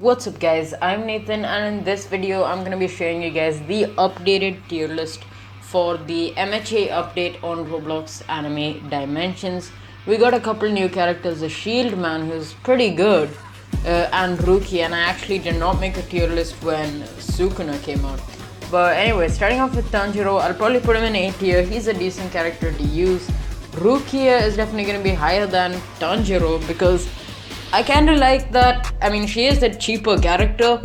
What's up guys, I'm Nathan and in this video I'm gonna be showing you guys the updated tier list for the MHA update on Roblox Anime Dimensions. We got a couple new characters, the Shield Man who's pretty good, and Rukia, and I actually did not make a tier list when Sukuna came out. But anyway, starting off with Tanjiro, I'll probably put him in A tier. He's a decent character to use. Rukia is definitely gonna be higher than Tanjiro because I kinda like that. I mean, she is a cheaper character,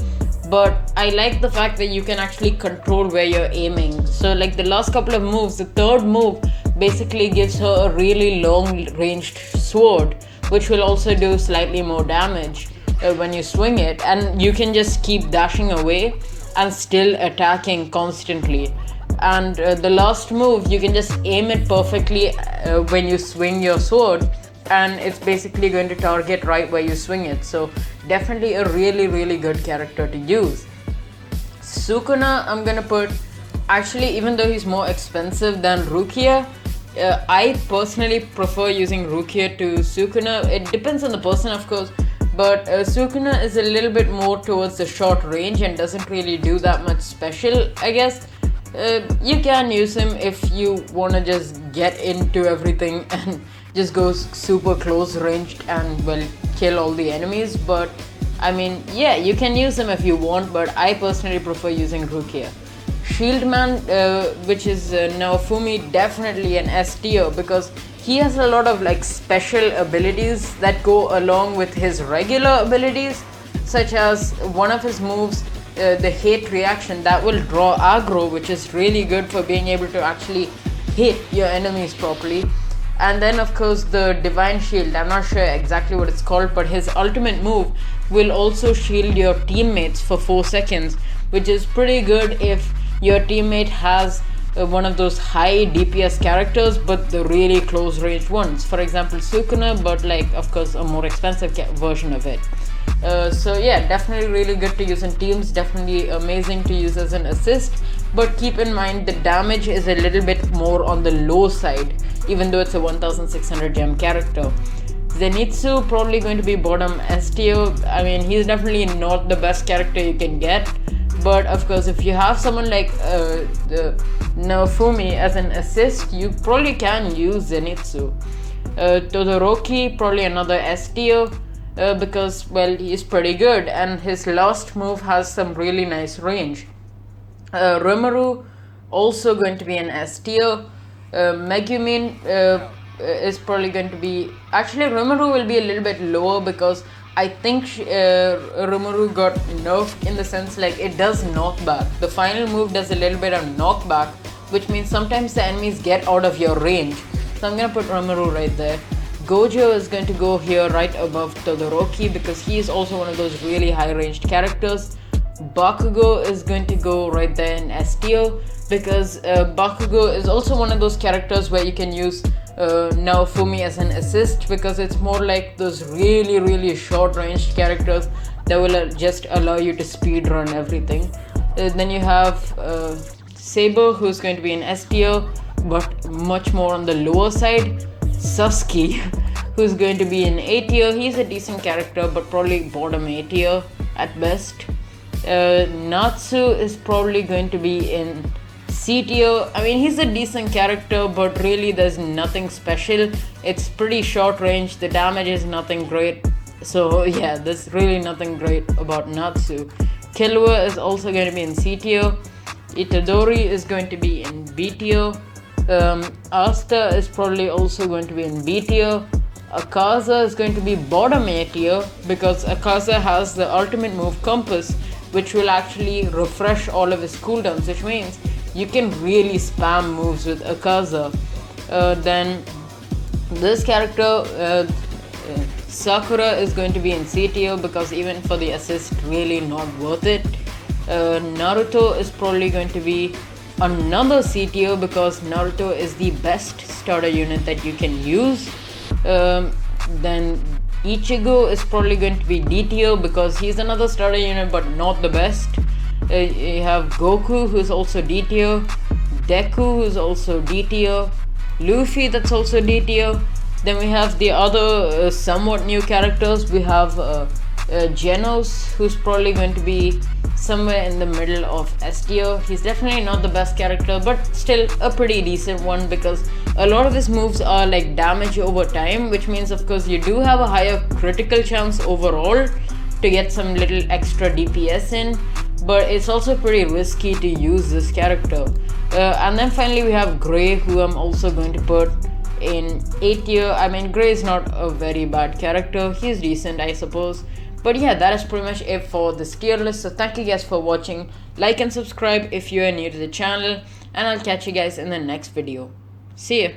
but I like the fact that you can actually control where you're aiming. So, like the last couple of moves, the third move basically gives her a really long ranged sword, which will also do slightly more damage when you swing it, and you can just keep dashing away and still attacking constantly. And the last move, you can just aim it perfectly when you swing your sword, and it's basically going to target right where you swing it. So definitely a really good character to use. Sukuna, I'm gonna put, actually, even though he's more expensive than Rukia, I personally prefer using Rukia to Sukuna. It depends on the person, of course, but Sukuna is a little bit more towards the short range and doesn't really do that much special, I guess. You can use him if you want to just get into everything and just go super close ranged and kill all the enemies. But I mean, yeah, you can use him if you want, but I personally prefer using Rukia. Shield Man, which is Naofumi, definitely an S tier because he has a lot of like special abilities that go along with his regular abilities, such as one of his moves, the hate reaction, that will draw aggro, which is really good for being able to actually hit your enemies properly. And then of course the divine shield, I'm not sure exactly what it's called, but his ultimate move will also shield your teammates for 4 seconds, which is pretty good if your teammate has one of those high DPS characters but the really close range ones, for example Sukuna, but like of course a more expensive version of it. So yeah, definitely really good to use in teams, definitely amazing to use as an assist, but keep in mind the damage is a little bit more on the low side even though it's a 1600 gem character. Zenitsu probably going to be bottom S tier. I mean, he's definitely not the best character you can get, but of course if you have someone like the Naofumi as an assist, you probably can use Zenitsu. Todoroki, probably another S tier. Because he's pretty good and his last move has some really nice range. Rimuru, also going to be an S tier. Megumin is probably going to be, actually Rimuru will be a little bit lower because I think Rimuru got nerfed in the sense like it does knockback. The final move does a little bit of knockback, which means sometimes the enemies get out of your range. So I'm gonna put Rimuru right there. Gojo is going to go here right above Todoroki because he is also one of those really high ranged characters. Bakugo is going to go right there in S tier because Bakugo is also one of those characters where you can use Naofumi as an assist because it's more like those really short ranged characters that will just allow you to speedrun everything. Then you have Sabre, who's going to be in S tier but much more on the lower side. Sasuke, who's going to be in A tier. He's a decent character but probably bottom A tier at best. Natsu is probably going to be in C tier. I mean, he's a decent character but really there's nothing special. It's pretty short range, the damage is nothing great, so yeah, there's really nothing great about Natsu. Killua is also going to be in C tier. Itadori is going to be in B tier. Asta is probably also going to be in B tier. Akaza is going to be bottom A tier because Akaza has the ultimate move Compass, which will actually refresh all of his cooldowns, which means you can really spam moves with Akaza. Then this character, Sakura, is going to be in C tier because even for the assist, really not worth it. Naruto is probably going to be another C tier because Naruto is the best starter unit that you can use. Then Ichigo is probably going to be D tier because he's another starter unit but not the best. You have Goku, who's also D tier. Deku, who's also D tier. Luffy, that's also D tier. Then we have the other somewhat new characters. We have Jenos, who's probably going to be somewhere in the middle of S tier. He's definitely not the best character, but still a pretty decent one because a lot of his moves are like damage over time, which means of course you do have a higher critical chance overall to get some little extra DPS in, but it's also pretty risky to use this character. And then finally we have Gray, who I'm also going to put in A tier. I mean, Gray is not a very bad character, he's decent I suppose. But yeah, that is pretty much it for this tier list. So thank you guys for watching. Like and subscribe if you are new to the channel, and I'll catch you guys in the next video. See ya.